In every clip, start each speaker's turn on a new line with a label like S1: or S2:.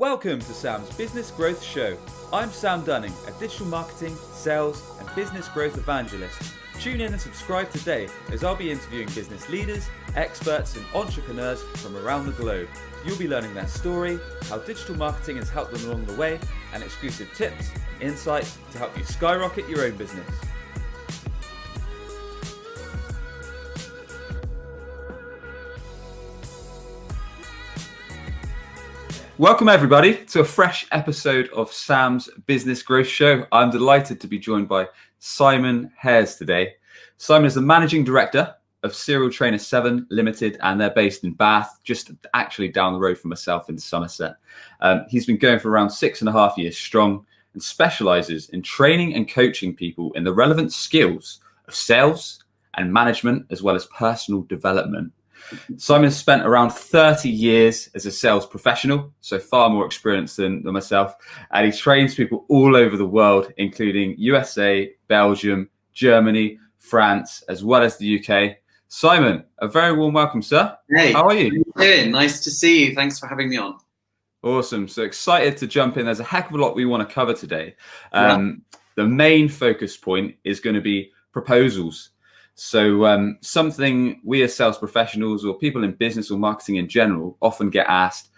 S1: Welcome to Sam's Business Growth Show. I'm Sam Dunning, a digital marketing, sales and business growth evangelist. Tune in and subscribe today as I'll be interviewing business leaders, experts and entrepreneurs from around the globe. You'll be learning their story, how digital marketing has helped them along the way, and exclusive tips and insights to help you skyrocket your own business. Welcome everybody to a fresh episode of Sam's Business Growth Show. I'm delighted to be joined by Simon Hares today. Simon is the Managing Director of Serial Trainer 7 Limited, and they're based in Bath, just actually down the road from myself in Somerset. He's been going for around 6.5 years strong and specialises in training and coaching people in the relevant skills of sales and management, as well as personal development. Simon spent around 30 years as a sales professional, so far more experienced than myself, and he trains people all over the world, including USA, Belgium, Germany, France, as well as the UK. Simon, a very warm welcome, sir.
S2: Hey,
S1: how are you?
S2: How are you doing? Nice to see you. Thanks for having me on.
S1: Awesome. So excited to jump in. There's a heck of a lot we want to cover today. The main focus point is going to be proposals. So something we as sales professionals or people in business or marketing in general often get asked,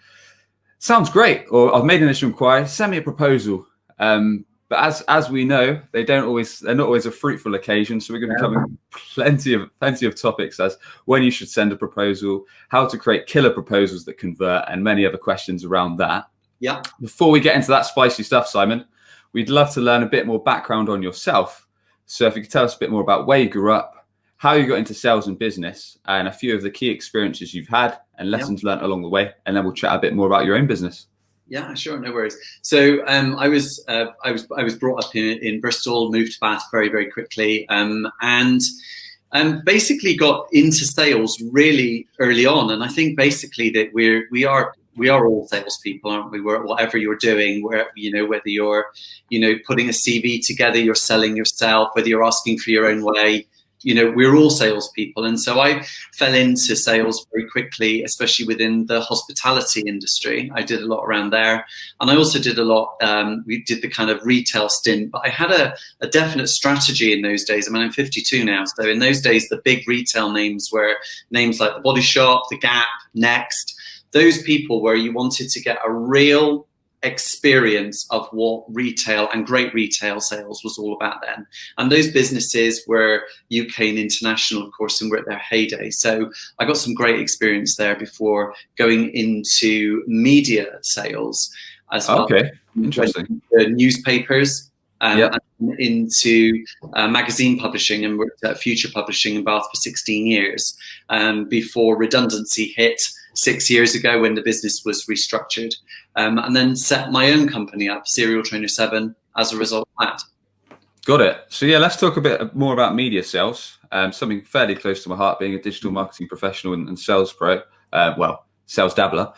S1: sounds great, or I've made an initial inquiry, send me a proposal. But as we know, they're not always a fruitful occasion. So we're going to be covering plenty of topics as when you should send a proposal, how to create killer proposals that convert, and many other questions around that.
S2: Yeah.
S1: Before we get into that spicy stuff, Simon, we'd love to learn a bit more background on yourself. So if you could tell us a bit more about where you grew up, how you got into sales and business, and a few of the key experiences you've had and lessons learned along the way, and then we'll chat a bit more about your own business.
S2: Yeah, sure, no worries. So I was brought up in Bristol, moved to Bath very quickly, and basically got into sales really early on. And I think basically that we are all salespeople, aren't we? Whatever you're doing, whether you're putting a CV together, you're selling yourself, whether you're asking for your own way. We're all salespeople. And so I fell into sales very quickly, especially within the hospitality industry. I did a lot around there. And I also did a lot, we did the kind of retail stint, but I had a definite strategy in those days. I mean, I'm 52 now. So in those days, the big retail names were names like The Body Shop, The Gap, Next. Those people where you wanted to get a real experience of what retail and great retail sales was all about then. And those businesses were UK and international, of course, and were at their heyday. So I got some great experience there before going into media sales as well.
S1: Okay, interesting.
S2: Newspapers and into magazine publishing, and worked at Future Publishing in Bath for 16 years before redundancy hit 6 years ago when the business was restructured, and then set my own company up, Serial Trainer 7, as a result of that.
S1: Got it. So let's talk a bit more about media sales, something fairly close to my heart, being a digital marketing professional and sales pro, sales dabbler.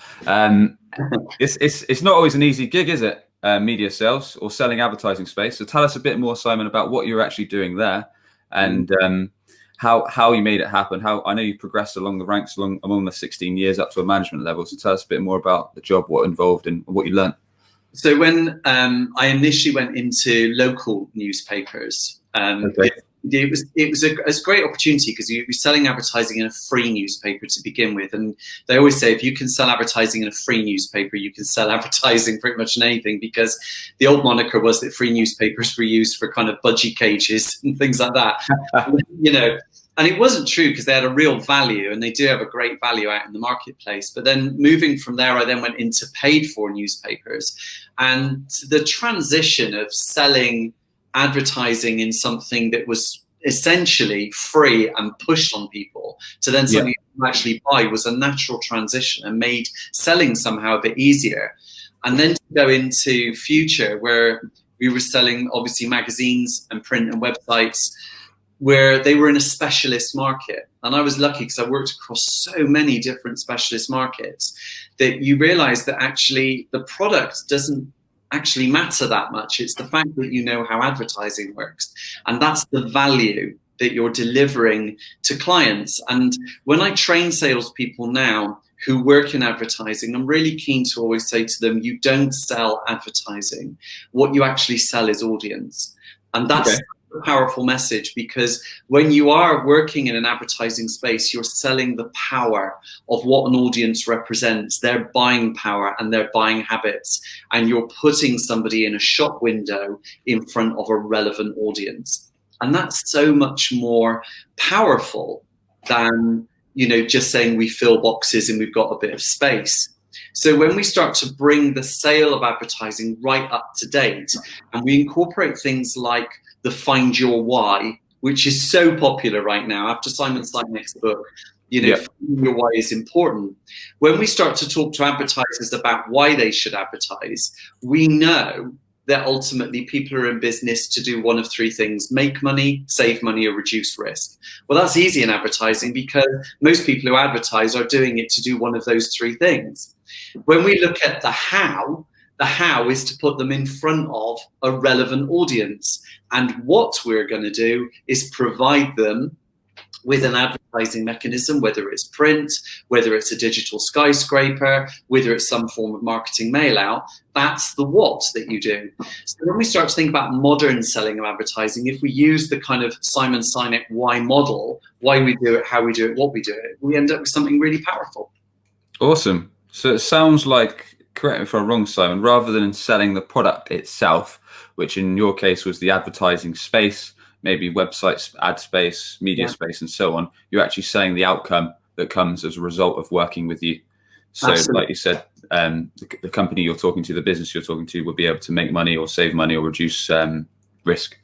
S1: It's not always an easy gig, is it? Media sales or selling advertising space. So tell us a bit more, Simon, about what you're actually doing there, and how you made it happen. How I know you progressed along the ranks among the 16 years up to a management level. So tell us a bit more about the job, what involved, and what you learned.
S2: So when I initially went into local newspapers, it was a great opportunity because you're selling advertising in a free newspaper to begin with. And they always say, if you can sell advertising in a free newspaper, you can sell advertising pretty much in anything, because the old moniker was that free newspapers were used for kind of budgie cages and things like that. And it wasn't true, because they had a real value, and they do have a great value out in the marketplace. But then moving from there, I then went into paid for newspapers, and the transition of selling advertising in something that was essentially free and pushed on people to then something you actually buy was a natural transition, and made selling somehow a bit easier. And then to go into Future, where we were selling obviously magazines and print and websites, where they were in a specialist market. And I was lucky because I worked across so many different specialist markets that you realize that actually the product doesn't actually matter that much. It's the fact that you know how advertising works. And that's the value that you're delivering to clients. And when I train salespeople now who work in advertising, I'm really keen to always say to them, you don't sell advertising. What you actually sell is audience. And that's a powerful message, because when you are working in an advertising space, you're selling the power of what an audience represents, their buying power and their buying habits. And you're putting somebody in a shop window in front of a relevant audience. And that's so much more powerful than, you know, just saying we fill boxes and we've got a bit of space. So when we start to bring the sale of advertising right up to date, and we incorporate things like the Find Your Why, which is so popular right now after Simon Sinek's book, you know, Finding Your Why is important. When we start to talk to advertisers about why they should advertise, we know that ultimately people are in business to do one of three things: make money, save money, or reduce risk. Well, that's easy in advertising, because most people who advertise are doing it to do one of those three things. When we look at the how is to put them in front of a relevant audience. And what we're going to do is provide them with an advertising mechanism, whether it's print, whether it's a digital skyscraper, whether it's some form of marketing mail out. That's the what that you do. So when we start to think about modern selling of advertising, if we use the kind of Simon Sinek why model, why we do it, how we do it, what we do it, we end up with something really powerful.
S1: Awesome. So it sounds like, correct me if I'm wrong, Simon, rather than selling the product itself, which in your case was the advertising space, maybe websites, ad space, media space, and so on, you're actually selling the outcome that comes as a result of working with you. So Absolutely. Like you said, the company you're talking to, the business you're talking to, will be able to make money or save money or reduce risk.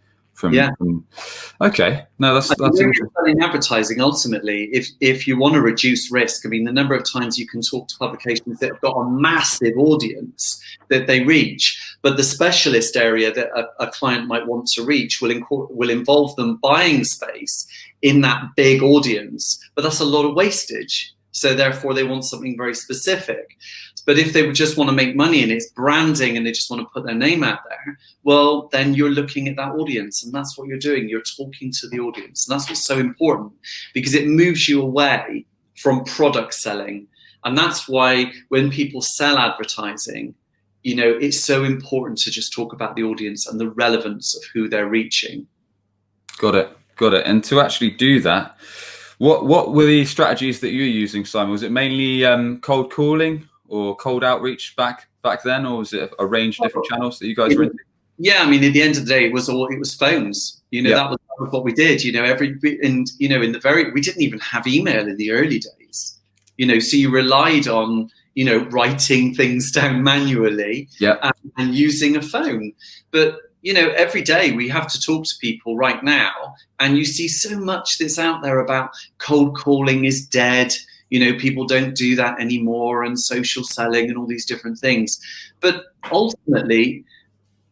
S1: Okay, no, that's
S2: interesting. Selling advertising, ultimately, if you want to reduce risk, I mean, the number of times you can talk to publications that have got a massive audience that they reach, but the specialist area that a client might want to reach will involve them buying space in that big audience, but that's a lot of wastage. So therefore, they want something very specific. But if they would just want to make money and it's branding and they just want to put their name out there, well, then you're looking at that audience, and that's what you're doing. You're talking to the audience. And that's what's so important, because it moves you away from product selling. And that's why when people sell advertising, you know, it's so important to just talk about the audience and the relevance of who they're reaching.
S1: Got it. And to actually do that, what were the strategies that you were using, Simon? Was it mainly cold calling or cold outreach back then, or was it a range of different channels that you guys were in?
S2: Yeah, I mean, at the end of the day, it was phones. You know, that was what we did. You know, we didn't even have email in the early days. You know, so you relied on, you know, writing things down manually and using a phone. But you know, every day we have to talk to people right now, and you see so much that's out there about cold calling is dead. You know, people don't do that anymore, and social selling and all these different things. But ultimately,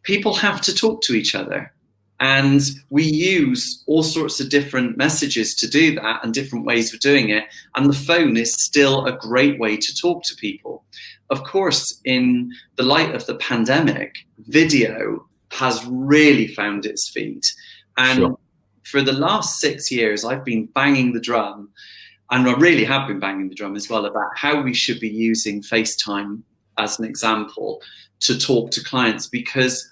S2: people have to talk to each other. And we use all sorts of different messages to do that and different ways of doing it. And the phone is still a great way to talk to people. Of course, in the light of the pandemic, video has really found its feet. And for the last 6 years, I've been banging the drum, and I really have been banging the drum as well, about how we should be using FaceTime as an example to talk to clients, because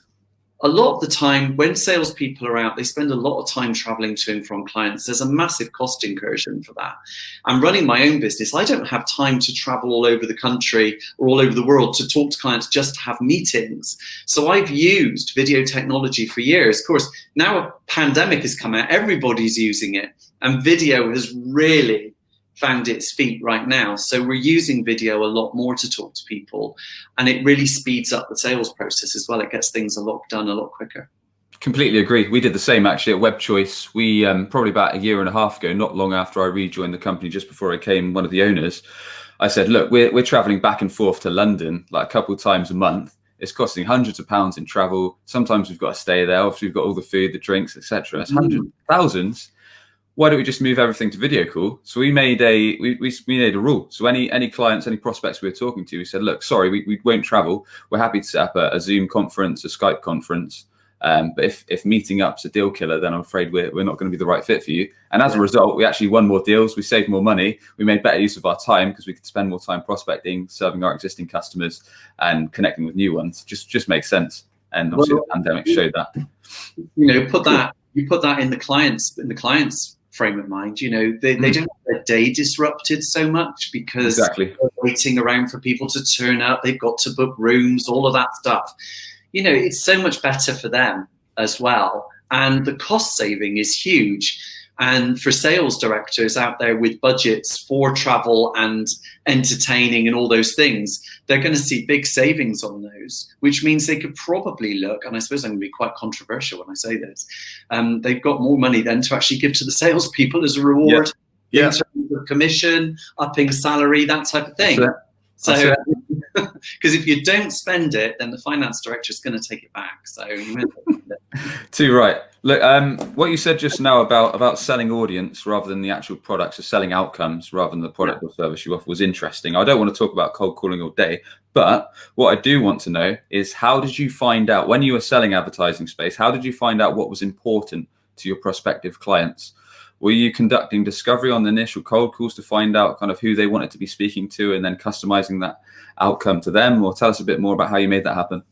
S2: a lot of the time when salespeople are out, they spend a lot of time traveling to and from clients. There's a massive cost incursion for that. I'm running my own business. I don't have time to travel all over the country or all over the world to talk to clients, just to have meetings. So I've used video technology for years. Of course, now a pandemic has come out, everybody's using it, and video has really found its feet right now. So we're using video a lot more to talk to people, and it really speeds up the sales process as well. It gets things done a lot quicker.
S1: Completely agree. We did the same actually at Web Choice. We probably about a year and a half ago, not long after I rejoined the company, just before I became one of the owners, I said, look, we're traveling back and forth to London like a couple of times a month. It's costing hundreds of pounds in travel. Sometimes we've got to stay there. Obviously, we've got all the food, the drinks, etc. It's hundreds, thousands. Why don't we just move everything to video call? So we made a rule. So any clients, any prospects we were talking to, we said, look, sorry, we won't travel. We're happy to set up a Zoom conference, a Skype conference, But if meeting up's a deal killer, then I'm afraid we're not going to be the right fit for you. And as a result, we actually won more deals. We saved more money. We made better use of our time because we could spend more time prospecting, serving our existing customers, and connecting with new ones. Just makes sense. And obviously, the pandemic showed that.
S2: You put that in the client's frame of mind. They don't have their day disrupted so much because they're waiting around for people to turn up. They've got to book rooms, all of that stuff. It's so much better for them as well. And the cost saving is huge. And for sales directors out there with budgets for travel and entertaining and all those things, they're going to see big savings on those, which means they could probably look, and I suppose I'm going to be quite controversial when I say this, they've got more money then to actually give to the salespeople as a reward in terms of commission, upping salary, that type of thing. So, because if you don't spend it, then the finance director is going to take it back. So you may
S1: Too right. Look, what you said just now about selling audience rather than the actual products, or selling outcomes rather than the product or service you offer was interesting. I don't want to talk about cold calling all day, but what I do want to know is, how did you find out, when you were selling advertising space, how did you find out what was important to your prospective clients? Were you conducting discovery on the initial cold calls to find out kind of who they wanted to be speaking to and then customizing that outcome to them? Or tell us a bit more about how you made that happen.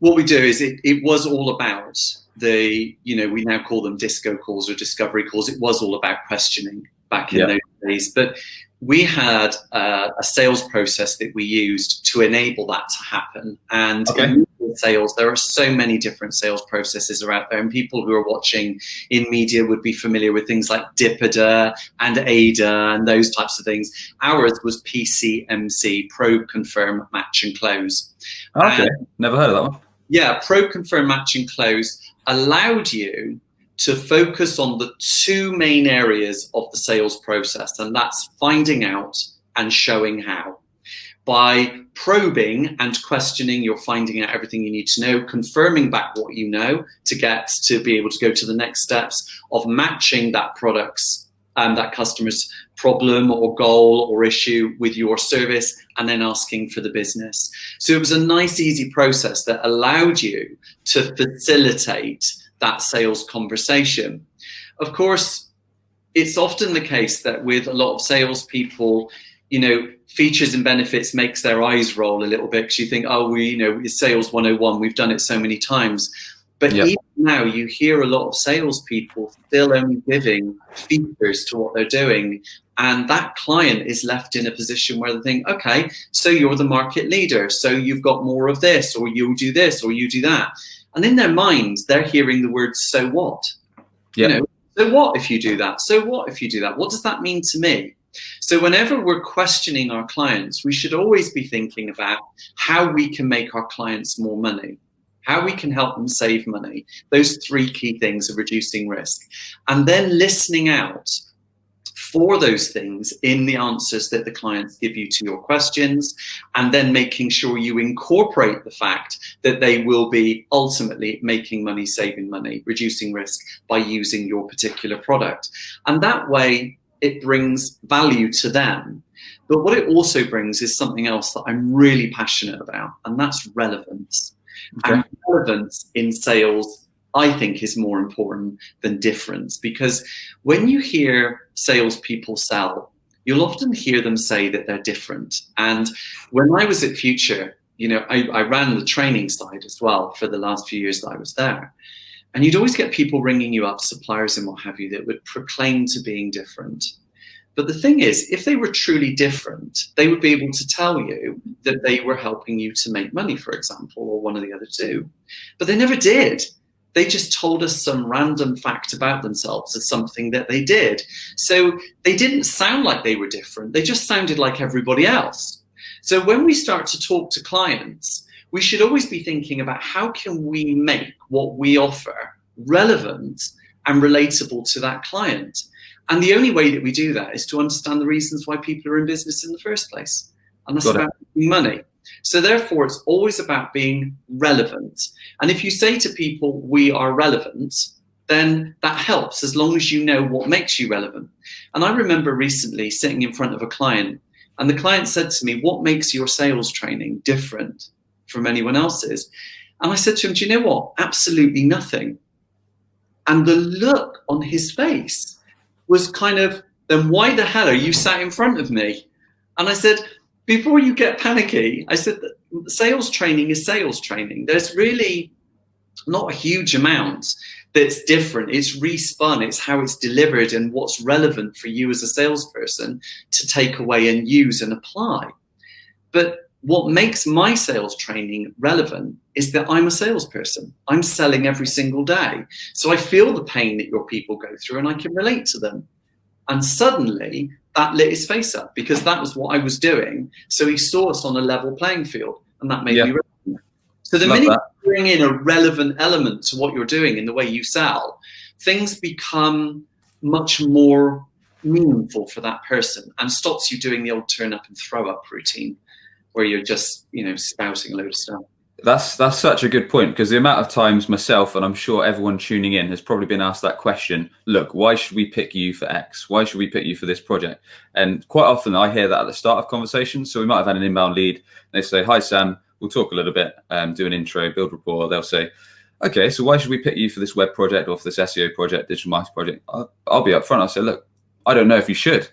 S2: What we do is it was all about we now call them disco calls or discovery calls. It was all about questioning back in those days. But we had a sales process that we used to enable that to happen. And in sales, there are so many different sales processes out there. And people who are watching in media would be familiar with things like DIPADA and ADA and those types of things. Ours was PCMC, Probe, Confirm, Match and Close.
S1: Okay, never heard of that one.
S2: Yeah, Probe, Confirm, Match and Close allowed you to focus on the two main areas of the sales process, and that's finding out and showing how. By probing and questioning, you're finding out everything you need to know, confirming back what you know to get to be able to go to the next steps of matching that product's that customer's problem or goal or issue with your service, and then asking for the business. So it was a nice, easy process that allowed you to facilitate that sales conversation. Of course, it's often the case that with a lot of salespeople, features and benefits makes their eyes roll a little bit, because you think, it's sales 101. We've done it so many times. But even now, you hear a lot of salespeople still only giving features to what they're doing. And that client is left in a position where they think, okay, so you're the market leader, so you've got more of this, or you do this, or you do that. And in their minds, they're hearing the words, so what? So what if you do that? So what if you do that? What does that mean to me? So whenever we're questioning our clients, we should always be thinking about how we can make our clients more money, how we can help them save money. Those three key things of reducing risk. And then listening out for those things in the answers that the clients give you to your questions, and then making sure you incorporate the fact that they will be ultimately making money, saving money, reducing risk by using your particular product. And that way it brings value to them. But what it also brings is something else that I'm really passionate about, and that's relevance. And relevance in sales, I think, is more important than difference, because when you hear salespeople sell, you'll often hear them say that they're different. And when I was at Future, I ran the training side as well for the last few years that I was there. And you'd always get people ringing you up, suppliers and what have you, that would proclaim to being different. But the thing is, if they were truly different, they would be able to tell you that they were helping you to make money, for example, or one of the other two. But they never did. They just told us some random fact about themselves as something that they did. So they didn't sound like they were different. They just sounded like everybody else. So when we start to talk to clients, we should always be thinking about how can we make what we offer relevant and relatable to that client. And the only way that we do that is to understand the reasons why people are in business in the first place. And that's about making money. So therefore, it's always about being relevant. And if you say to people, we are relevant, then that helps, as long as you know what makes you relevant. And I remember recently sitting in front of a client, and the client said to me, what makes your sales training different from anyone else's? And I said to him, do you know what? Absolutely nothing. And the look on his face was kind of, then why the hell are you sat in front of me? And I said, before you get panicky, I said, sales training is sales training. There's really not a huge amount that's different. It's respun, it's how it's delivered and what's relevant for you as a salesperson to take away and use and apply. But what makes my sales training relevant is that I'm a salesperson. I'm selling every single day. So I feel the pain that your people go through and I can relate to them. And suddenly that lit his face up because that was what I was doing. So he saw us on a level playing field and that made me relevant. So the minute you bring in a relevant element to what you're doing in the way you sell, things become much more meaningful for that person and stops you doing the old turn up and throw up routine where you're just, spouting a load of stuff.
S1: That's such a good point, because the amount of times myself, and I'm sure everyone tuning in, has probably been asked that question. Look, why should we pick you for X? Why should we pick you for this project? And quite often I hear that at the start of conversations. So we might have had an inbound lead. They say, hi, Sam, we'll talk a little bit, do an intro, build rapport. They'll say, okay, so why should we pick you for this web project or for this SEO project, digital marketing project? I'll be upfront. I'll say, look, I don't know if you should.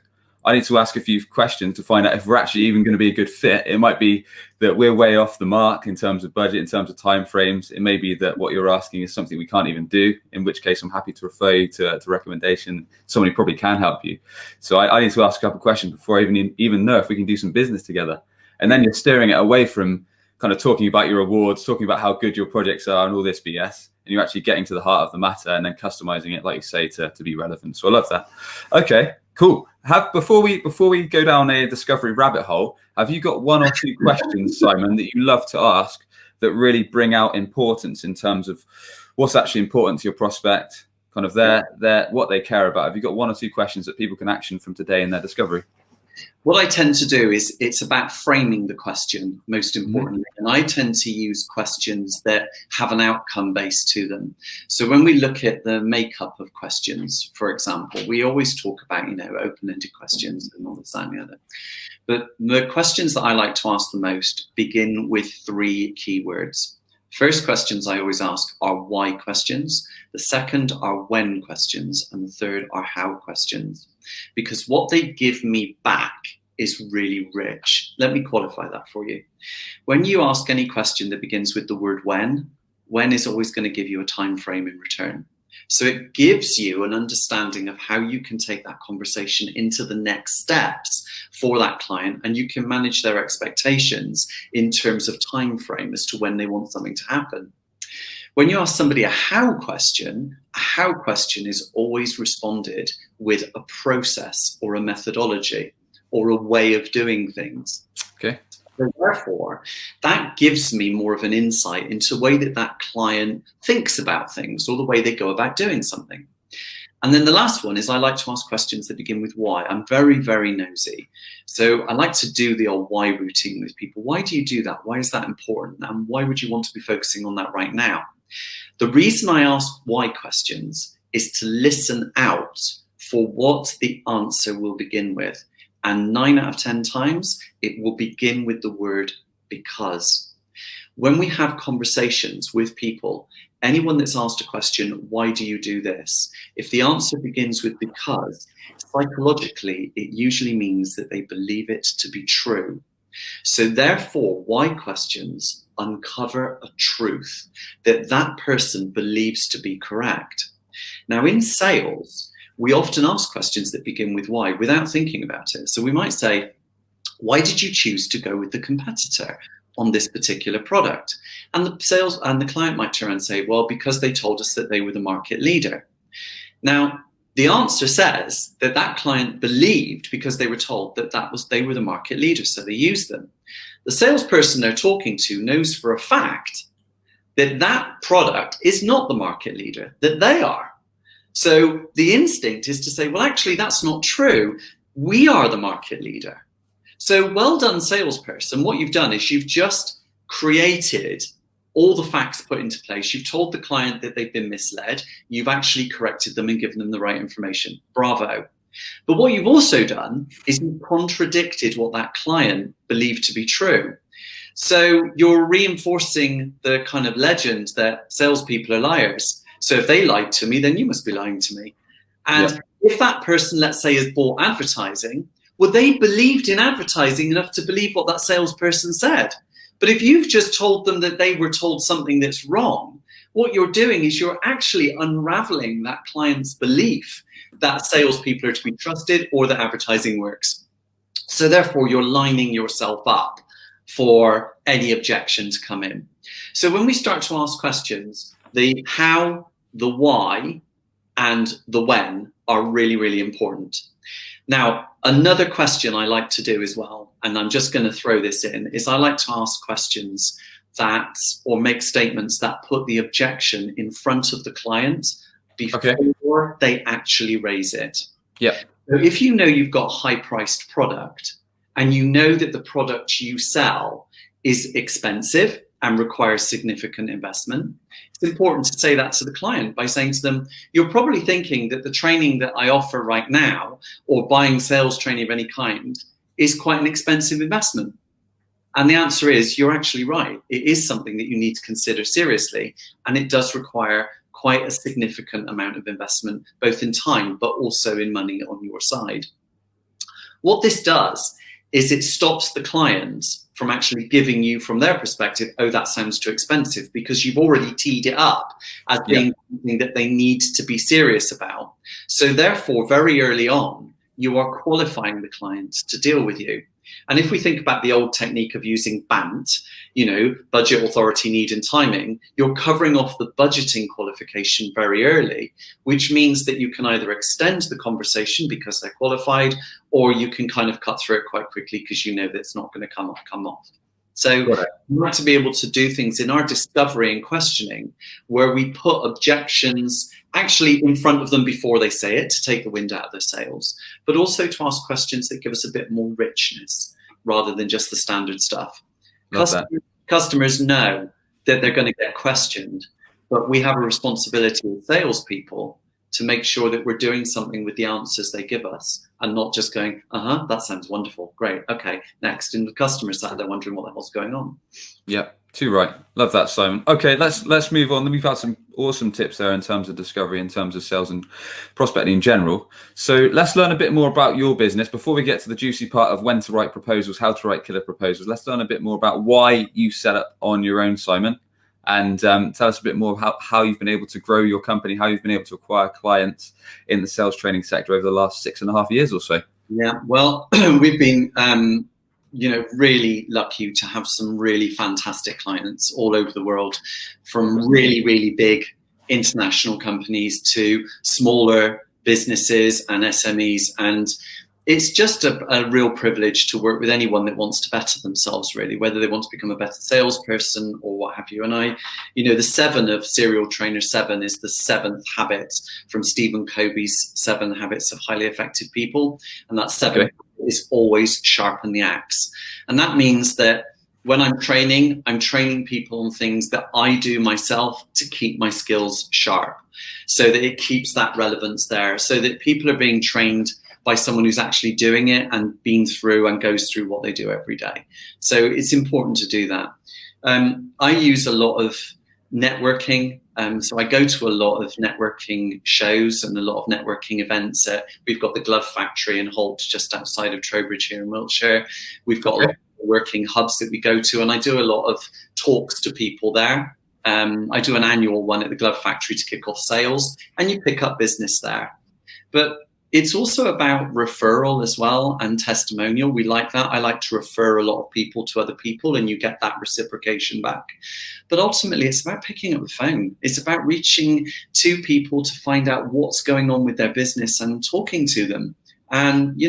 S1: I need to ask a few questions to find out if we're actually even going to be a good fit. It might be that we're way off the mark in terms of budget, in terms of timeframes. It may be that what you're asking is something we can't even do, in which case I'm happy to refer you to recommendation. Somebody probably can help you. So I need to ask a couple of questions before I even know if we can do some business together. And then you're steering it away from kind of talking about your awards, talking about how good your projects are and all this BS. And you're actually getting to the heart of the matter and then customizing it, like you say, to be relevant. So I love that. Okay, cool. Before we go down a discovery rabbit hole, have you got one or two questions, Simon, that you love to ask that really bring out importance in terms of what's actually important to your prospect, kind of what they care about? Have you got one or two questions that people can action from today in their discovery?
S2: What I tend to do is it's about framing the question, most importantly. And I tend to use questions that have an outcome base to them. So when we look at the makeup of questions, for example, we always talk about, open-ended questions and all this, that, and the other. But the questions that I like to ask the most begin with 3 keywords. First questions I always ask are why questions. The second are when questions. And the third are how questions. Because what they give me back is really rich. Let me qualify that for you. When you ask any question that begins with the word when is always going to give you a time frame in return. So it gives you an understanding of how you can take that conversation into the next steps for that client, and you can manage their expectations in terms of time frame as to when they want something to happen. When you ask somebody a how question is always responded with a process or a methodology or a way of doing things.
S1: Okay.
S2: So therefore, that gives me more of an insight into the way that client thinks about things or the way they go about doing something. And then the last one is I like to ask questions that begin with why. I'm very, very nosy. So I like to do the old why routine with people. Why do you do that? Why is that important? And why would you want to be focusing on that right now? The reason I ask why questions is to listen out for what the answer will begin with. And 9 out of 10 times, it will begin with the word because. When we have conversations with people, anyone that's asked a question, why do you do this? If the answer begins with because, psychologically, it usually means that they believe it to be true. So therefore, why questions uncover a truth that person believes to be correct. Now, in sales, we often ask questions that begin with why without thinking about it. So we might say, why did you choose to go with the competitor on this particular product? And the client might turn and say, well, because they told us that they were the market leader. Now, the answer says that client believed, because they were told that they were the market leader, so they used them. The salesperson they're talking to knows for a fact that product is not the market leader, that they are. So the instinct is to say, well, actually, that's not true. We are the market leader. So well done, salesperson. What you've done is you've just created all the facts put into place. You've told the client that they've been misled. You've actually corrected them and given them the right information. Bravo. But what you've also done is you've contradicted what that client believed to be true. So you're reinforcing the kind of legend that salespeople are liars. So if they lied to me, then you must be lying to me. And if that person, let's say, has bought advertising, well, they believed in advertising enough to believe what that salesperson said. But if you've just told them that they were told something that's wrong, what you're doing is you're actually unraveling that client's belief that salespeople are to be trusted or that advertising works. So therefore, you're lining yourself up for any objection to come in. So when we start to ask questions, the how, the why, and the when are really, really important. Now, another question I like to do as well, and I'm just going to throw this in, is I like to ask questions that, or make statements that put the objection in front of the client before they actually raise it.
S1: Yeah.
S2: So if you know you've got a high-priced product and you know that the product you sell is expensive and requires significant investment, it's important to say that to the client by saying to them, you're probably thinking that the training that I offer right now, or buying sales training of any kind, is quite an expensive investment. And the answer is, you're actually right. It is something that you need to consider seriously, and it does require quite a significant amount of investment, both in time, but also in money on your side. What this does is it stops the client from actually giving you, from their perspective, oh, that sounds too expensive, because you've already teed it up as being something that they need to be serious about. So therefore, very early on, you are qualifying the client to deal with you. And if we think about the old technique of using BANT, budget, authority, need, and timing, you're covering off the budgeting qualification very early, which means that you can either extend the conversation because they're qualified, or you can kind of cut through it quite quickly because you know that it's not going to come off. So we want to be able to do things in our discovery and questioning where we put objections actually in front of them before they say it, to take the wind out of their sails, but also to ask questions that give us a bit more richness rather than just the standard stuff. Customers know that they're going to get questioned, but we have a responsibility as salespeople to make sure that we're doing something with the answers they give us and not just going, that sounds wonderful, great, okay, next. And the customers sat there wondering what the hell's going on.
S1: Yeah, too right. Love that, Simon. Okay, let's move on. We've had some awesome tips there in terms of discovery, in terms of sales and prospecting in general. So let's learn a bit more about your business. Before we get to the juicy part of when to write proposals, how to write killer proposals, let's learn a bit more about why you set up on your own, Simon. And tell us a bit more about how you've been able to grow your company, how you've been able to acquire clients in the sales training sector over the last 6.5 years or so.
S2: Yeah, well, we've been, really lucky to have some really fantastic clients all over the world, from really, really big international companies to smaller businesses and SMEs. And it's just a real privilege to work with anyone that wants to better themselves, really, whether they want to become a better salesperson or what have you. And the 7 of Serial Trainer 7 is the 7th habit from Stephen Covey's 7 Habits of Highly Effective People. And that 7 is always sharpen the axe. And that means that when I'm training people on things that I do myself to keep my skills sharp, so that it keeps that relevance there, so that people are being trained by someone who's actually doing it and been through and goes through what they do every day. So it's important to do that. I use a lot of networking. So I go to a lot of networking shows and a lot of networking events. We've got the Glove Factory in Holt, just outside of Trowbridge here in Wiltshire. We've got a lot of working hubs that we go to, and I do a lot of talks to people there. I do an annual one at the Glove Factory to kick off sales, and you pick up business there. But it's also about referral as well, and testimonial. We like that. I like to refer a lot of people to other people, and you get that reciprocation back. But ultimately, it's about picking up the phone. It's about reaching to people to find out what's going on with their business and talking to them. And,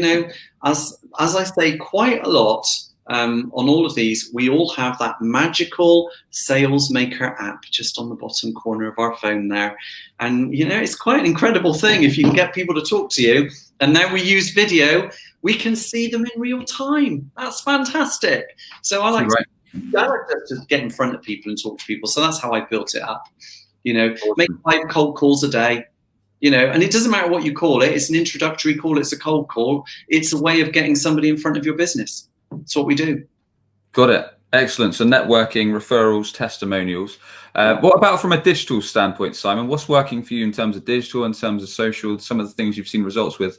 S2: as I say quite a lot, on all of these, we all have that magical Sales Maker app just on the bottom corner of our phone there. And, it's quite an incredible thing if you can get people to talk to you. And now we use video, we can see them in real time. That's fantastic. So I like to just get in front of people and talk to people. So that's how I built it up. Make 5 cold calls a day. And it doesn't matter what you call it. It's an introductory call. It's a cold call. It's a way of getting somebody in front of your business. That's what we do.
S1: Got it. Excellent. So networking, referrals, testimonials. What about from a digital standpoint, Simon? What's working for you in terms of digital, in terms of social, some of the things you've seen results with?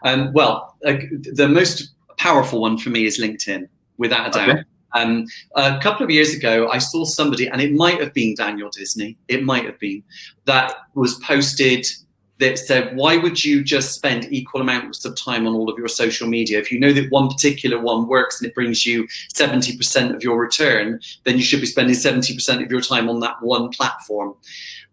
S2: The most powerful one for me is LinkedIn, without a doubt.
S1: Okay.
S2: A couple of years ago, I saw somebody, and it might have been Daniel Disney, it might have been, that was posted that said, why would you just spend equal amounts of time on all of your social media? If you know that one particular one works and it brings you 70% of your return, then you should be spending 70% of your time on that one platform.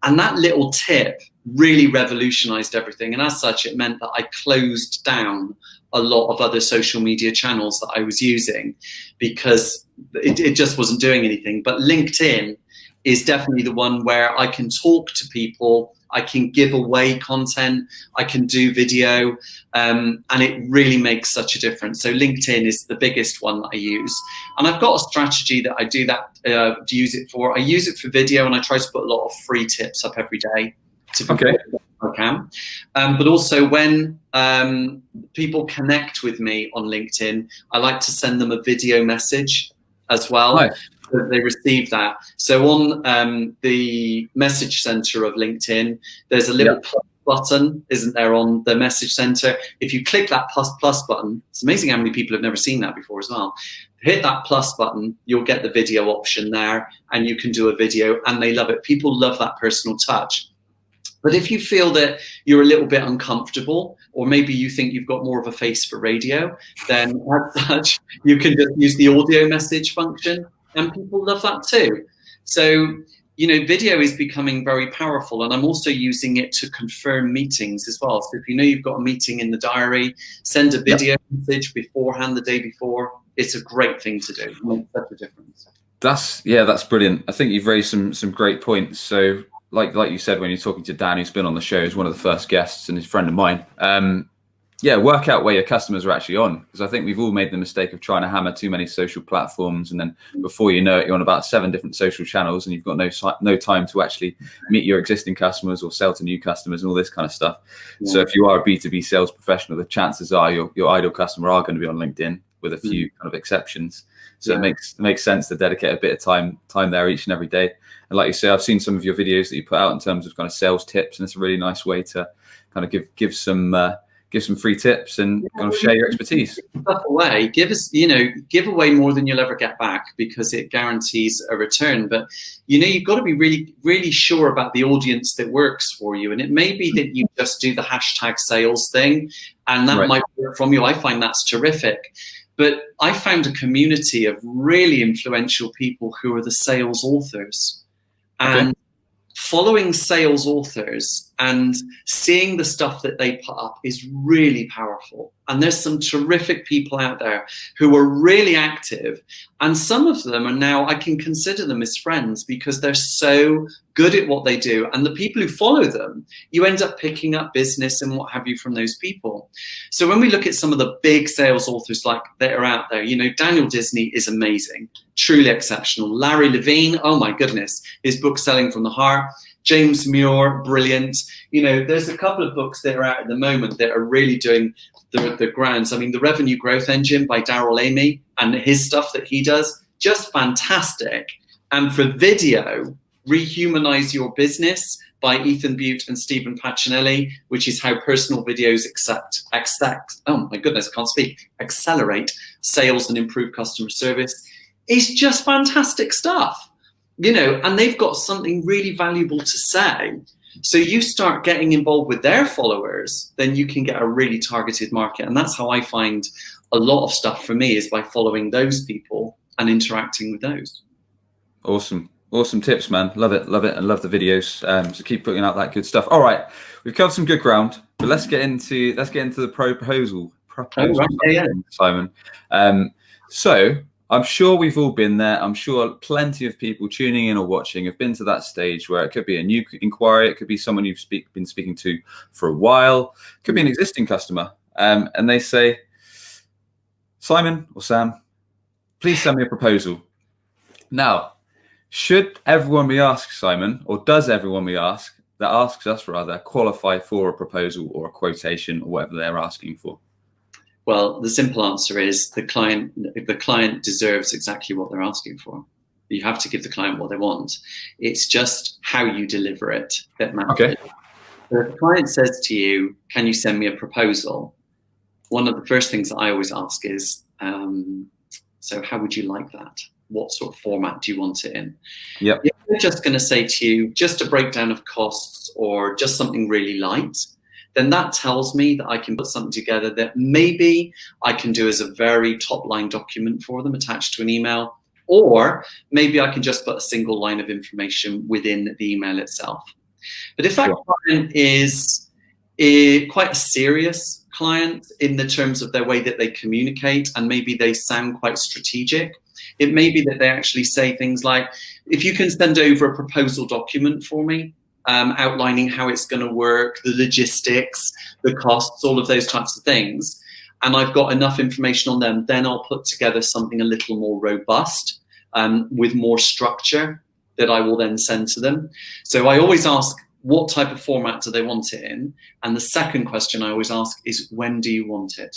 S2: And that little tip really revolutionized everything. And as such, it meant that I closed down a lot of other social media channels that I was using because it just wasn't doing anything. But LinkedIn is definitely the one where I can talk to people, I can give away content, I can do video, and it really makes such a difference. So LinkedIn is the biggest one that I use. And I've got a strategy that I do that to use it for. I use it for video, and I try to put a lot of free tips up every day to people I can. But also when people connect with me on LinkedIn, I like to send them a video message as well.
S1: Nice.
S2: They receive that. So on the message center of LinkedIn, there's a little plus button, isn't there, on the message center? If you click that plus button, it's amazing how many people have never seen that before as well. Hit that plus button, you'll get the video option there, and you can do a video, and they love it. People love that personal touch. But if you feel that you're a little bit uncomfortable, or maybe you think you've got more of a face for radio, then as such, you can just use the audio message function, and people love that too. So, you know, video is becoming very powerful, and I'm also using it to confirm meetings as well. So if you know you've got a meeting in the diary, send a video message beforehand, the day before. It's a great thing to do. It makes such a difference.
S1: That's brilliant. I think you've raised some great points. So like you said, when you're talking to Dan, who's been on the show, is one of the first guests and he's a friend of mine. Work out where your customers are actually on, because I think we've all made the mistake of trying to hammer too many social platforms, and then before you know it, you're on about 7 different social channels, and you've got no time to actually meet your existing customers or sell to new customers and all this kind of stuff. Yeah. So if you are a B2B sales professional, the chances are your ideal customer are going to be on LinkedIn, with a few kind of exceptions. So it makes sense to dedicate a bit of time there each and every day. And like you say, I've seen some of your videos that you put out in terms of kind of sales tips, and it's a really nice way to kind of give some free tips and kind of share your expertise.
S2: Stuff away, give away more than you'll ever get back, because it guarantees a return. But you've got to be really, really sure about the audience that works for you. And it may be that you just do the hashtag sales thing, and that might work from you. I find that's terrific. But I found a community of really influential people who are the sales authors. And following sales authors and seeing the stuff that they put up is really powerful. And there's some terrific people out there who are really active. And some of them are now, I can consider them as friends, because they're so good at what they do. And the people who follow them, you end up picking up business and what have you from those people. So when we look at some of the big sales authors that are out there, Daniel Disney is amazing, truly exceptional. Larry Levine, oh my goodness, his book Selling from the Heart. James Muir, brilliant. There's a couple of books that are out at the moment that are really doing the grounds. I mean, The Revenue Growth Engine by Darrell Amy, and his stuff that he does, just fantastic. And for video, Rehumanize Your Business by Ethan Butte and Stephen Pacinelli, which is how personal videos accelerate sales and improve customer service. It's just fantastic stuff. And they've got something really valuable to say. So you start getting involved with their followers, then you can get a really targeted market. And that's how I find a lot of stuff for me, is by following those people and interacting with those.
S1: Awesome tips, man. Love it, and love the videos. So keep putting out that good stuff. All right, we've covered some good ground, but let's get into the proposal, Simon. So I'm sure we've all been there. I'm sure plenty of people tuning in or watching have been to that stage where it could be a new inquiry, it could be someone you've been speaking to for a while, it could be an existing customer, and they say, Simon or Sam, please send me a proposal. Now, should everyone we ask, Simon, or does everyone we ask that asks us rather, qualify for a proposal or a quotation or whatever they're asking for?
S2: Well, the simple answer is the client deserves exactly what they're asking for. You have to give the client what they want. It's just how you deliver it that matters.
S1: Okay.
S2: So if the client says to you, can you send me a proposal? One of the first things that I always ask is, so how would you like that? What sort of format do you want it in?
S1: Yep.
S2: If they're just going to say to you, just a breakdown of costs or just something really light, then that tells me that I can put something together that maybe I can do as a very top line document for them attached to an email, or maybe I can just put a single line of information within the email itself. But if that client is quite a serious client in the terms of their way that they communicate, and maybe they sound quite strategic, it may be that they actually say things like, if you can send over a proposal document for me, outlining how it's going to work, the logistics, the costs, all of those types of things, and I've got enough information on them, then I'll put together something a little more robust, with more structure that I will then send to them. So I always ask, what type of format do they want it in? And the second question I always ask is, when do you want it?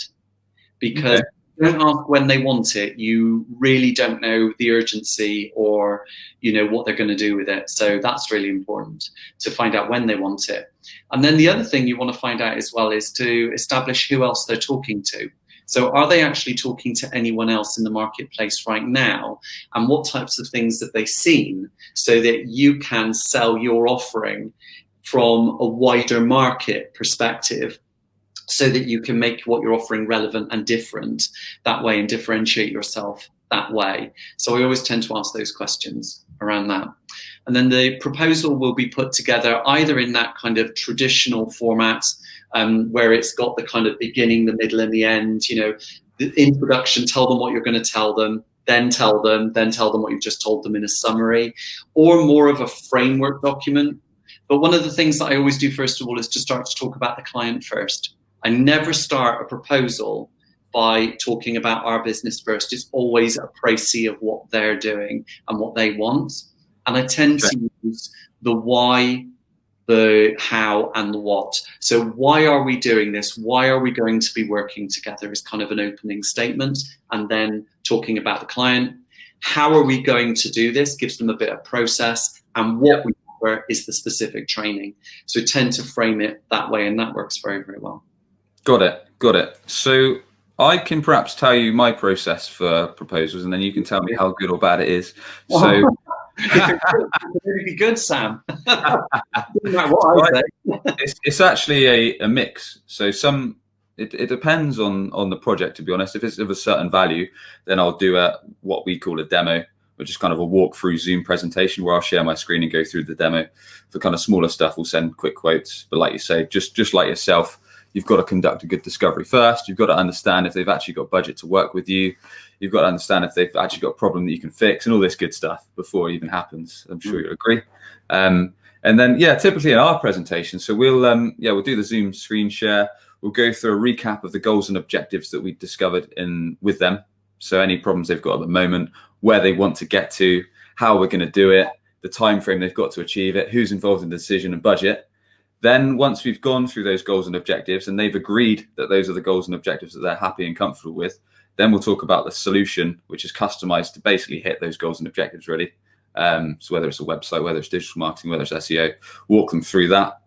S2: Because if you don't ask when they want it, you really don't know the urgency or, what they're going to do with it. So that's really important, to find out when they want it. And then the other thing you want to find out as well is to establish who else they're talking to. So are they actually talking to anyone else in the marketplace right now? And what types of things have they seen, so that you can sell your offering from a wider market perspective, so that you can make what you're offering relevant and different that way and differentiate yourself that way. So I always tend to ask those questions around that. And then the proposal will be put together either in that kind of traditional format, where it's got the kind of beginning, the middle and the end, the introduction, tell them what you're going to tell them, then tell them what you've just told them in a summary, or more of a framework document. But one of the things that I always do first of all is to start to talk about the client first. I never start a proposal by talking about our business first. It's always a précis of what they're doing and what they want. And I tend to use the why, the how, and the what. So why are we doing this? Why are we going to be working together is kind of an opening statement. And then talking about the client. How are we going to do this? Gives them a bit of process. And what we offer is the specific training. So tend to frame it that way, and that works very, very well. Got
S1: it. So I can perhaps tell you my process for proposals, and then you can tell me how good or bad it is. So
S2: it's really good, Sam.
S1: It's actually a mix. So it depends on the project, to be honest. If it's of a certain value, then I'll do what we call a demo, which is kind of a walkthrough Zoom presentation where I'll share my screen and go through the demo. For kind of smaller stuff, we'll send quick quotes. But like you say, just like yourself, you've got to conduct a good discovery first. You've got to understand if they've actually got budget to work with you. You've got to understand if they've actually got a problem that you can fix, and all this good stuff before it even happens. I'm sure you'll agree. And then, typically in our presentation, so we'll do the Zoom screen share. We'll go through a recap of the goals and objectives that we discovered with them. So any problems they've got at the moment, where they want to get to, how we're going to do it, the time frame they've got to achieve it, who's involved in the decision, and budget. Then once we've gone through those goals and objectives and they've agreed that those are the goals and objectives that they're happy and comfortable with, then we'll talk about the solution, which is customized to basically hit those goals and objectives really. So whether it's a website, whether it's digital marketing, whether it's SEO, walk them through that,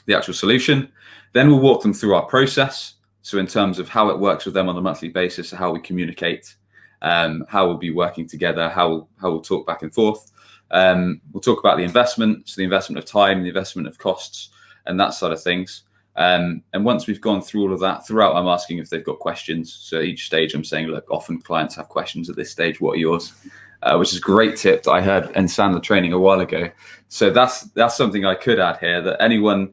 S1: the actual solution. Then we'll walk them through our process. So in terms of how it works with them on a monthly basis, how we communicate, how we'll be working together, how we'll talk back and forth. We'll talk about the investment, so the investment of time, the investment of costs, and that sort of things. And once we've gone through all of that, throughout I'm asking if they've got questions. So each stage I'm saying, look, often clients have questions at this stage. What are yours? Which is a great tip that I heard in Sandler training a while ago. So that's something I could add here, that anyone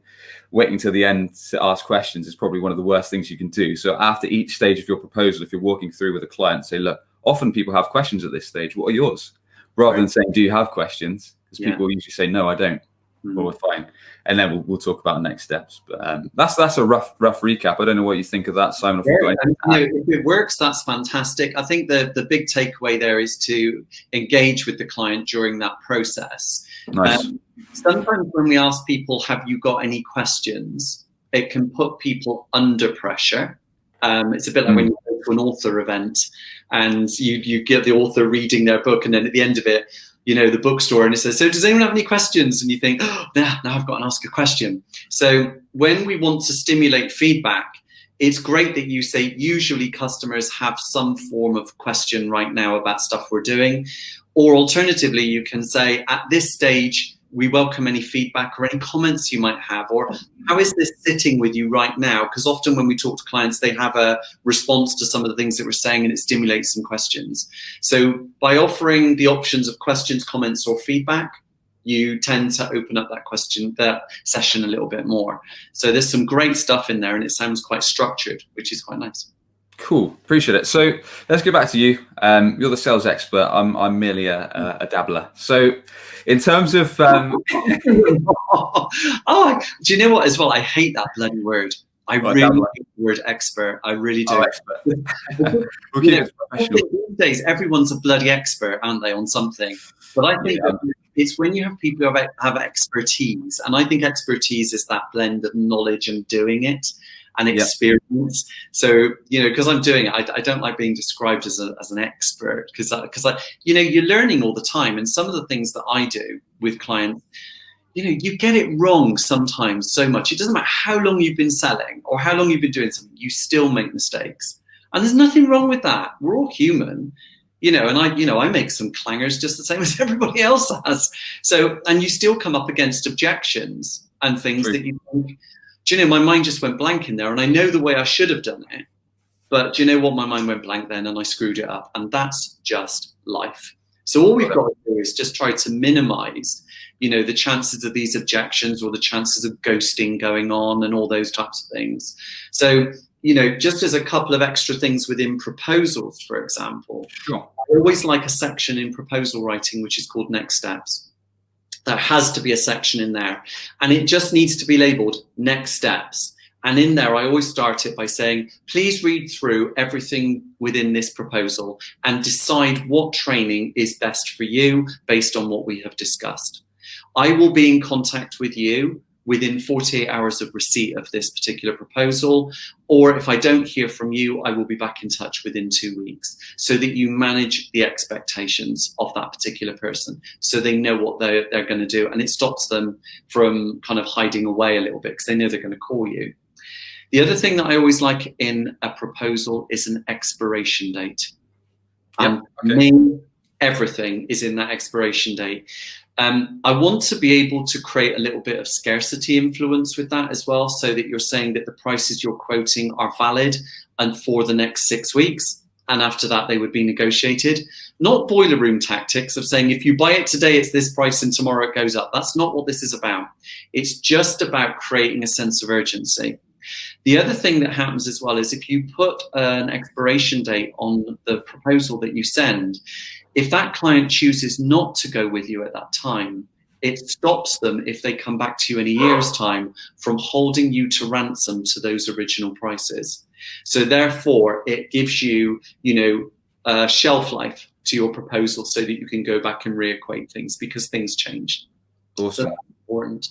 S1: waiting till the end to ask questions is probably one of the worst things you can do. So after each stage of your proposal, if you're walking through with a client, say, look, often people have questions at this stage. What are yours? Rather than saying, do you have questions? Because people usually say, no, I don't. Well, we're fine. And then we'll talk about next steps. But that's a rough recap. I don't know what you think of that, Simon.
S2: If it works, that's fantastic. I think the big takeaway there is to engage with the client during that process.
S1: Nice.
S2: Sometimes when we ask people, have you got any questions? It can put people under pressure It's a bit like when you go to an author event and you get the author reading their book, and then at the end of it, you know, the bookstore, and it says, so does anyone have any questions? And you think, oh, now I've got to ask a question. So when we want to stimulate feedback, it's great that you say usually customers have some form of question right now about stuff we're doing. Or alternatively, you can say at this stage, we welcome any feedback or any comments you might have, or how is this sitting with you right now? Because often when we talk to clients, they have a response to some of the things that we're saying, and it stimulates some questions. So by offering the options of questions, comments, or feedback, you tend to open up that session a little bit more. So there's some great stuff in there, and it sounds quite structured, which is quite nice.
S1: Cool, appreciate it. So let's go back to you. You're the sales expert. I'm merely a dabbler. So in terms of do
S2: you know what as well? I hate that bloody word. I really hate the word expert. I really do.
S1: Expert. We'll keep it professional.
S2: These days, everyone's a bloody expert, aren't they, on something? But I think it's when you have people who have expertise, and I think expertise is that blend of knowledge and doing it and experience. So, you know, because I'm doing it, I don't like being described as an expert, because you know, you're learning all the time, and some of the things that I do with clients, you know, you get it wrong sometimes so much. It doesn't matter how long you've been selling or how long you've been doing something, you still make mistakes, and there's nothing wrong with that. We're all human. You know, and I make some clangers just the same as everybody else has. So, and you still come up against objections and things that you think, do you know, my mind just went blank in there, and I know the way I should have done it, but do you know what? My mind went blank then, and I screwed it up, and that's just life. So all we've got to do is just try to minimize, you know, the chances of these objections or the chances of ghosting going on and all those types of things. So, you know, just as a couple of extra things within proposals, for example, I always like a section in proposal writing which is called next steps. There has to be a section in there, and it just needs to be labeled next steps. And in there, I always start it by saying, please read through everything within this proposal and decide what training is best for you based on what we have discussed. I will be in contact with you within 48 hours of receipt of this particular proposal, or if I don't hear from you, I will be back in touch within 2 weeks, so that you manage the expectations of that particular person, so they know what they're going to do, and it stops them from kind of hiding away a little bit, because they know they're going to call you. The other thing that I always like in a proposal is an expiration date. Everything is in that expiration date. I want to be able to create a little bit of scarcity influence with that as well, so that you're saying that the prices you're quoting are valid and for the next 6 weeks, and after that they would be negotiated. Not boiler room tactics of saying if you buy it today it's this price and tomorrow it goes up. That's not what this is about. It's just about creating a sense of urgency. The other thing that happens as well is if you put an expiration date on the proposal that you send, if that client chooses not to go with you at that time, it stops them, if they come back to you in a year's time, from holding you to ransom to those original prices. So therefore, it gives you, you know, a shelf life to your proposal, so that you can go back and reequate things, because things change.
S1: Awesome.
S2: So that's important.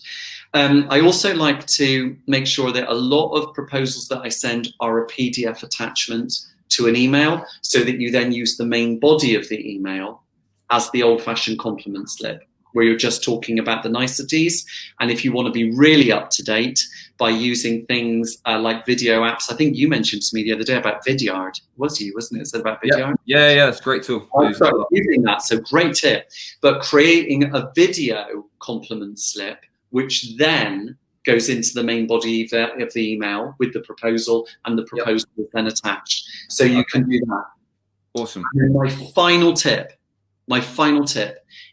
S2: I also like to make sure that a lot of proposals that I send are a PDF attachment to an email, so that you then use the main body of the email as the old-fashioned compliment slip, where you're just talking about the niceties. And if you want to be really up to date by using things like video apps, I think you mentioned to me the other day about Vidyard. Wasn't it? Is that about Vidyard?
S1: Yeah, it's a great tool.
S2: I started using that, so great tip. But creating a video compliment slip, which then goes into the main body of the email with the proposal, and the proposal is then attached. So you can do that.
S1: Awesome.
S2: And my final tip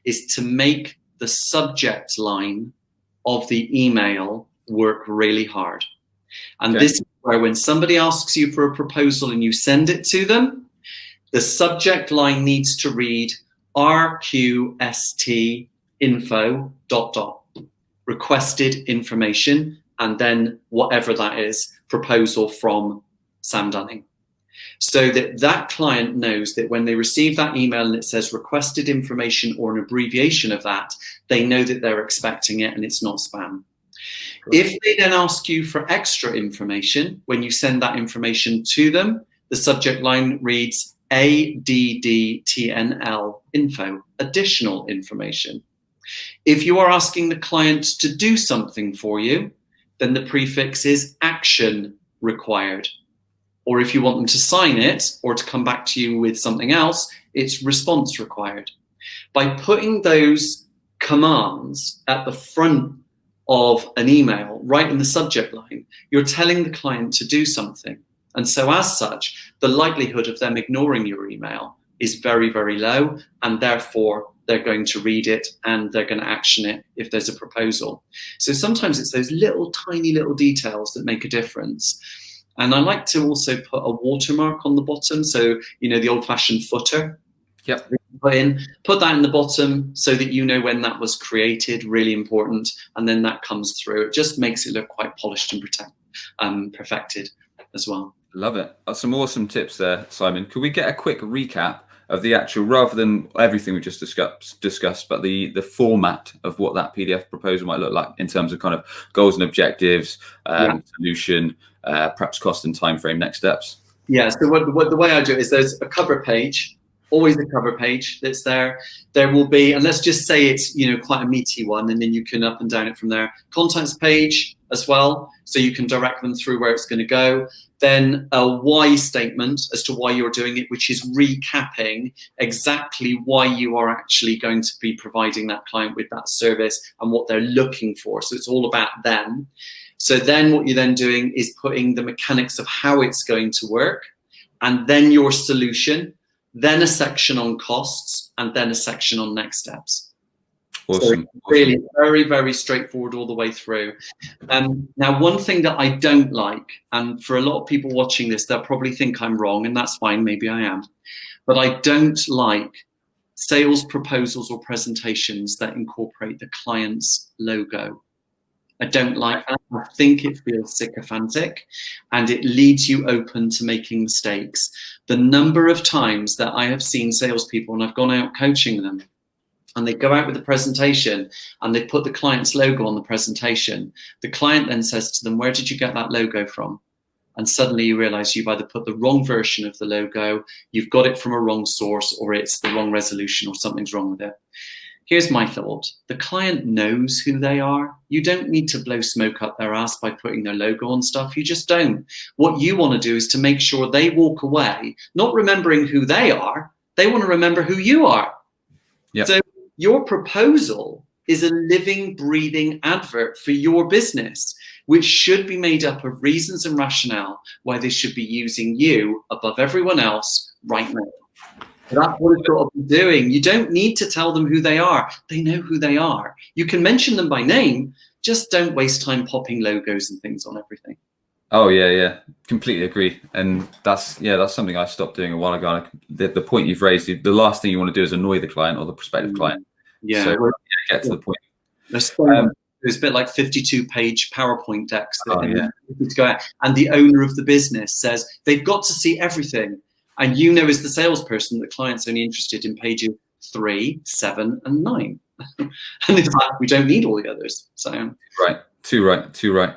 S2: is to make the subject line of the email work really hard. And this is where, when somebody asks you for a proposal and you send it to them, the subject line needs to read RQST info ... requested information, and then whatever that is, proposal from Sam Dunning. So that client knows that when they receive that email and it says requested information or an abbreviation of that, they know that they're expecting it and it's not spam. If they then ask you for extra information, when you send that information to them, the subject line reads ADDTNL info, additional information. If you are asking the client to do something for you, then the prefix is action required. Or if you want them to sign it or to come back to you with something else, it's response required. By putting those commands at the front of an email, right in the subject line, you're telling the client to do something. And so as such, the likelihood of them ignoring your email is very, very low, and therefore they're going to read it and they're going to action it if there's a proposal. So sometimes it's those little tiny little details that make a difference. And I like to also put a watermark on the bottom. So, the old-fashioned footer.
S1: Yep.
S2: Put that in the bottom so that you know when that was created, really important. And then that comes through. It just makes it look quite polished and perfected as well.
S1: Love it. That's some awesome tips there, Simon. Could we get a quick recap of the actual, rather than everything we just discussed, but the format of what that PDF proposal might look like in terms of kind of goals and objectives, solution, perhaps cost and time frame, next steps?
S2: Yeah, so what the way I do it is there's a cover page, always a cover page that's there. There will be, and let's just say it's quite a meaty one, and then you can up and down it from there. Contacts page as well, so you can direct them through where it's going to go. Then a why statement as to why you're doing it, which is recapping exactly why you are actually going to be providing that client with that service and what they're looking for. So it's all about them. So then what you're then doing is putting the mechanics of how it's going to work, and then your solution, then a section on costs, and then a section on next steps.
S1: Awesome.
S2: So really very, very straightforward all the way through. Now, one thing that I don't like, and for a lot of people watching this, they'll probably think I'm wrong, and that's fine, maybe I am, but I don't like sales proposals or presentations that incorporate the client's logo. I don't like that. I think it feels sycophantic, and it leaves you open to making mistakes. The number of times that I have seen salespeople, and I've gone out coaching them, and they go out with a presentation and they put the client's logo on the presentation. The client then says to them, "Where did you get that logo from?" And suddenly you realize you've either put the wrong version of the logo, you've got it from a wrong source, or it's the wrong resolution, or something's wrong with it. Here's my thought. The client knows who they are. You don't need to blow smoke up their ass by putting their logo on stuff. You just don't. What you want to do is to make sure they walk away, not remembering who they are. They want to remember who you are.
S1: Yep.
S2: So your proposal is a living, breathing advert for your business, which should be made up of reasons and rationale why they should be using you above everyone else right now. That's what it's got to be doing. You don't need to tell them who they are. They know who they are. You can mention them by name, just don't waste time popping logos and things on everything.
S1: Oh yeah, completely agree. And that's something I stopped doing a while ago. The point you've raised, the last thing you want to do is annoy the client or the prospective client.
S2: Yeah.
S1: So get to the point.
S2: There's a bit like 52-page PowerPoint decks that go out, and the owner of the business says they've got to see everything. And as the salesperson, the client's only interested in pages 3, 7, and 9. And it's like, we don't need all the others. So
S1: right. Too right.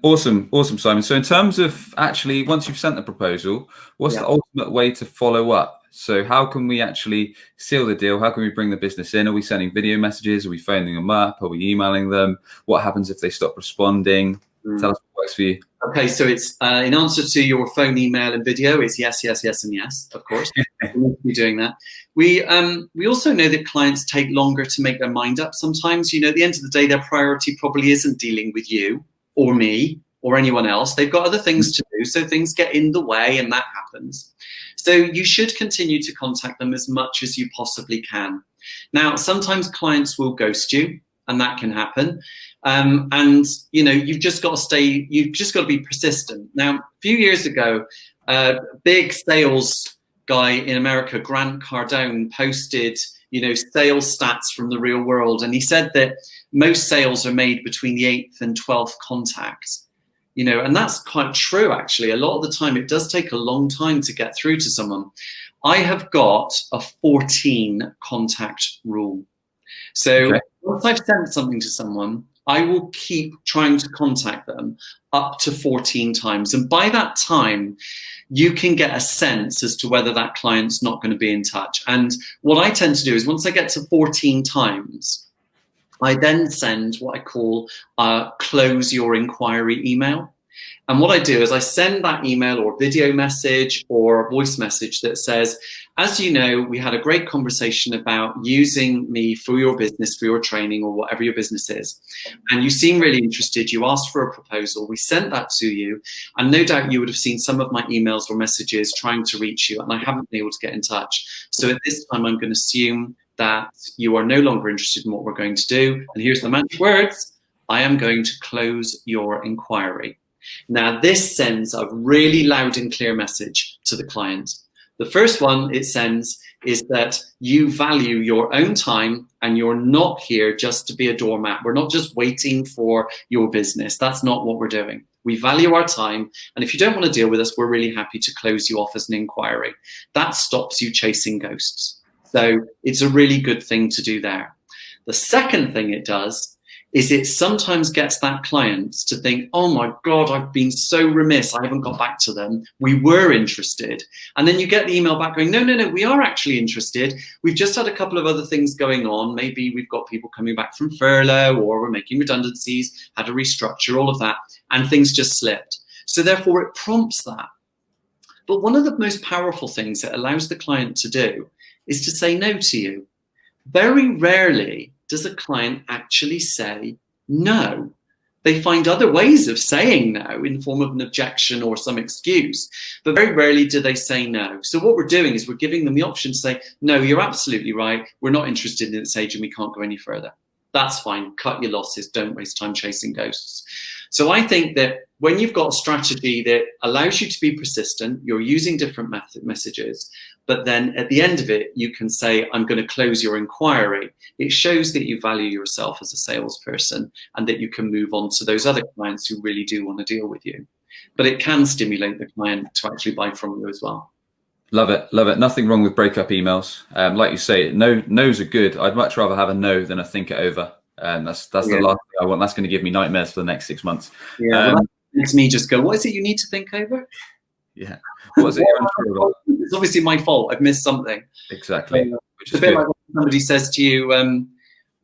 S1: Awesome, Simon. So in terms of actually, once you've sent the proposal, what's the ultimate way to follow up? So how can we actually seal the deal? How can we bring the business in? Are we sending video messages? Are we phoning them up? Are we emailing them? What happens if they stop responding? Tell us what works for you.
S2: Okay, so it's in answer to your phone, email, and video is yes, and yes, of course. We need to be doing that. We also know that clients take longer to make their mind up sometimes. At the end of the day, their priority probably isn't dealing with you or me or anyone else. They've got other things to do, so things get in the way, and that happens. So you should continue to contact them as much as you possibly can. Now, sometimes clients will ghost you, and that can happen. And you've just got to be persistent. Now, a few years ago, a big sales guy in America, Grant Cardone, posted, sales stats from the real world. And he said that most sales are made between the 8th and 12th contact, and that's quite true, actually. A lot of the time, it does take a long time to get through to someone. I have got a 14 contact rule. So once I've sent something to someone, I will keep trying to contact them up to 14 times. And by that time, you can get a sense as to whether that client's not going to be in touch. And what I tend to do is once I get to 14 times, I then send what I call a close your inquiry email. And what I do is I send that email or video message or a voice message that says, as you know, we had a great conversation about using me for your business, for your training, or whatever your business is. And you seem really interested. You asked for a proposal. We sent that to you. And no doubt you would have seen some of my emails or messages trying to reach you. And I haven't been able to get in touch. So at this time, I'm going to assume that you are no longer interested in what we're going to do. And here's the magic words. I am going to close your inquiry. Now, this sends a really loud and clear message to the client. The first one it sends is that you value your own time and you're not here just to be a doormat. We're not just waiting for your business. That's not what we're doing. We value our time. And if you don't want to deal with us, we're really happy to close you off as an inquiry. That stops you chasing ghosts. So it's a really good thing to do there. The second thing it does is it sometimes gets that client to think, oh my God, I've been so remiss. I haven't got back to them. We were interested. And then you get the email back going, no, we are actually interested. We've just had a couple of other things going on. Maybe we've got people coming back from furlough, or we're making redundancies, had a restructure, all of that. And things just slipped. So therefore it prompts that. But one of the most powerful things it allows the client to do is to say no to you. Very rarely does a client actually say no. They find other ways of saying no in the form of an objection or some excuse, but very rarely do they say no. So what we're doing is we're giving them the option to say, no, you're absolutely right. We're not interested in this age and we can't go any further. That's fine. Cut your losses. Don't waste time chasing ghosts. So I think that when you've got a strategy that allows you to be persistent, you're using different messages, but then at the end of it, you can say, I'm going to close your inquiry. It shows that you value yourself as a salesperson and that you can move on to those other clients who really do want to deal with you. But it can stimulate the client to actually buy from you as well.
S1: Love it. Love it. Nothing wrong with breakup emails. Like you say, no's are good. I'd much rather have a no than a think it over. That's the last thing I want. That's going to give me nightmares for the next 6 months.
S2: Yeah, that makes me just go, what is it you need to think over?
S1: Yeah. What is it you're unsure about?
S2: It's obviously my fault. I've missed something.
S1: Exactly.
S2: It's a bit like when somebody says to you, I'm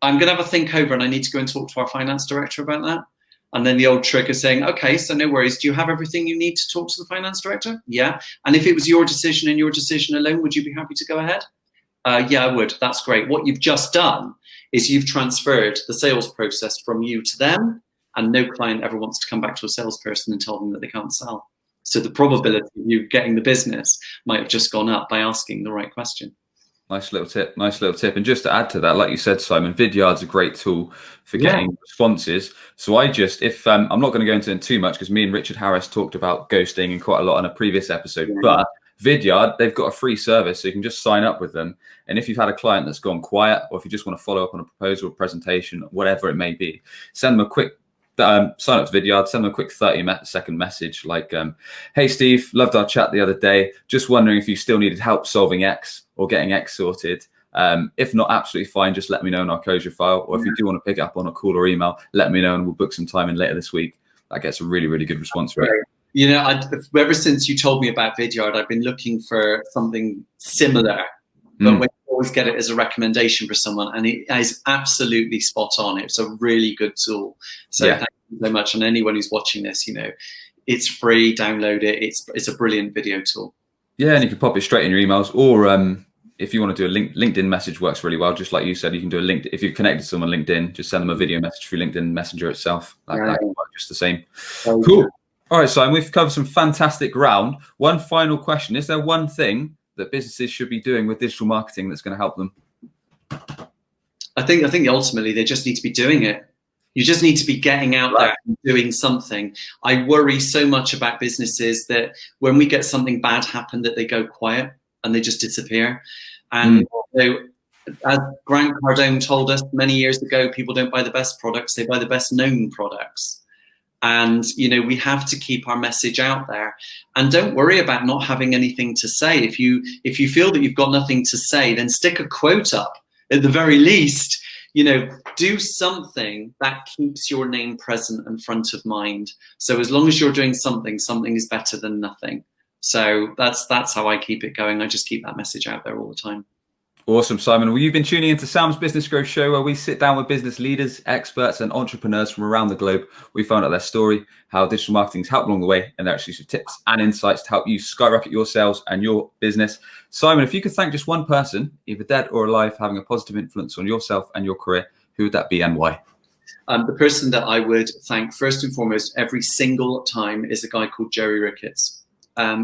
S2: going to have a think over and I need to go and talk to our finance director about that. And then the old trick is saying, okay, so no worries. Do you have everything you need to talk to the finance director? Yeah. And if it was your decision and your decision alone, would you be happy to go ahead? Yeah, I would. That's great. What you've just done is you've transferred the sales process from you to them, and no client ever wants to come back to a salesperson and tell them that they can't sell. So the probability of you getting the business might have just gone up by asking the right question.
S1: Nice little tip. Nice little tip. And just to add to that, like you said, Simon, Vidyard's a great tool for getting responses. So if I'm not going to go into it too much because me and Richard Harris talked about ghosting in quite a lot on a previous episode, but Vidyard, they've got a free service, so you can just sign up with them. And if you've had a client that's gone quiet, or if you just want to follow up on a proposal, presentation, whatever it may be, send them a quick sign up to Vidyard, send them a quick 30-second message like, hey, Steve, loved our chat the other day. Just wondering if you still needed help solving X or getting X sorted. If not, absolutely fine. Just let me know and I'll close your file. Or if you do want to pick up on a call or email, let me know and we'll book some time in later this week. That gets a really, really good response rate.
S2: You know, ever since you told me about Vidyard, I've been looking for something similar, but we always get it as a recommendation for someone, and it is absolutely spot on. It's a really good tool. So thank you so much. And anyone who's watching this, you know, it's free. Download it. It's a brilliant video tool. Yeah,
S1: and you can pop it straight in your emails, or if you want to do a LinkedIn message, works really well. Just like you said, you can do a link. If you've connected to someone on LinkedIn, just send them a video message through LinkedIn Messenger itself. That can work just the same. Cool. All right, Simon, we've covered some fantastic ground. One final question. Is there one thing that businesses should be doing with digital marketing that's going to help them?
S2: I think ultimately they just need to be doing it. You just need to be getting out there and doing something. I worry so much about businesses that when we get something bad happen, that they go quiet and they just disappear. And so, as Grant Cardone told us many years ago, people don't buy the best products, they buy the best known products. And, you know, we have to keep our message out there, and don't worry about not having anything to say. If you feel that you've got nothing to say, then stick a quote up at the very least. do something that keeps your name present and front of mind. So as long as you're doing something, something is better than nothing. So that's how I keep it going. I just keep that message out there all the time.
S1: Awesome, Simon. Well, you've been tuning into Sam's Business Growth Show, where we sit down with business leaders, experts, and entrepreneurs from around the globe. We find out their story, how digital marketing's helped along the way, and their exclusive tips and insights to help you skyrocket your sales and your business. Simon, if you could thank just one person, either dead or alive, having a positive influence on yourself and your career, who would that be and why?
S2: The person that I would thank first and foremost every single time is a guy called Jerry Ricketts.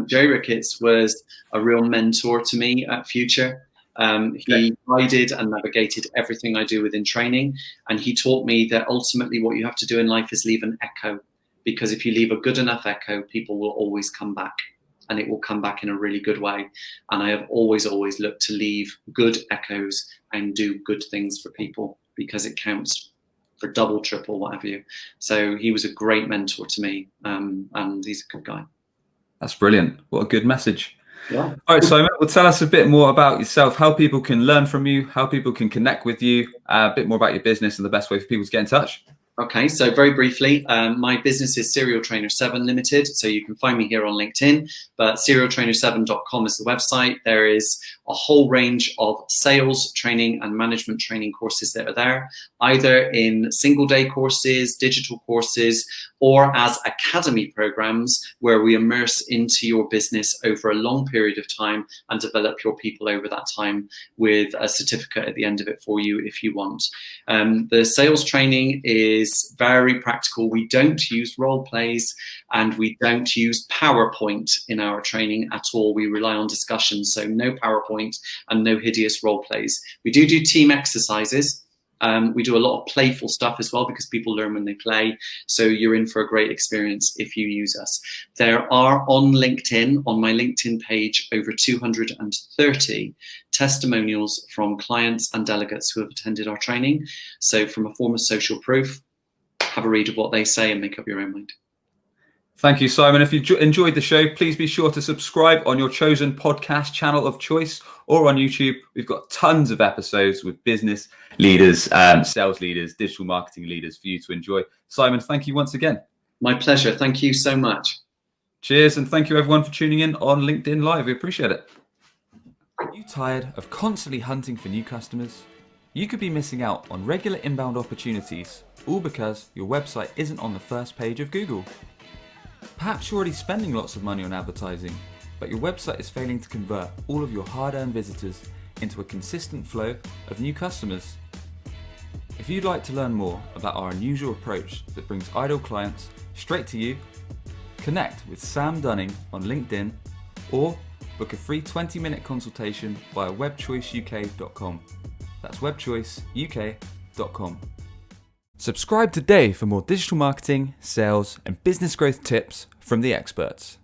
S2: Jerry Ricketts was a real mentor to me at Future. He guided and navigated everything I do within training. And he taught me that ultimately what you have to do in life is leave an echo, because if you leave a good enough echo, people will always come back, and it will come back in a really good way. And I have always looked to leave good echoes and do good things for people, because it counts for double, triple, what have you. So he was a great mentor to me, and he's a good guy.
S1: That's brilliant. What a good message.
S2: Yeah.
S1: All right, Simon, well, tell us a bit more about yourself, how people can learn from you, how people can connect with you, a bit more about your business and the best way for people to get in touch.
S2: Okay, so very briefly, my business is Serial Trainer 7 Limited. So you can find me here on LinkedIn, but serialtrainer7.com is the website. There is a whole range of sales training and management training courses that are there, either in single day courses, digital courses, or as academy programs where we immerse into your business over a long period of time and develop your people over that time with a certificate at the end of it for you if you want. The sales training is very practical. We don't use role plays and we don't use PowerPoint in our training at all. We rely on discussion, so no PowerPoint and no hideous role plays. We do team exercises. We do a lot of playful stuff as well, because people learn when they play. So you're in for a great experience if you use us. There are on LinkedIn, on my LinkedIn page, over 230 testimonials from clients and delegates who have attended our training. So from a form of social proof, have a read of what they say and make up your own mind.
S1: Thank you, Simon. If you enjoyed the show, please be sure to subscribe on your chosen podcast channel of choice or on YouTube. We've got tons of episodes with business leaders, sales leaders, digital marketing leaders for you to enjoy. Simon, thank you once again.
S2: My pleasure. Thank you so much.
S1: Cheers, and thank you everyone for tuning in on LinkedIn Live. We appreciate it. Are you tired of constantly hunting for new customers? You could be missing out on regular inbound opportunities, all because your website isn't on the first page of Google. Perhaps you're already spending lots of money on advertising, but your website is failing to convert all of your hard-earned visitors into a consistent flow of new customers. If you'd like to learn more about our unusual approach that brings idle clients straight to you, connect with Sam Dunning on LinkedIn or book a free 20-minute consultation via webchoiceuk.com. That's webchoiceuk.com. Subscribe today for more digital marketing, sales, and business growth tips from the experts.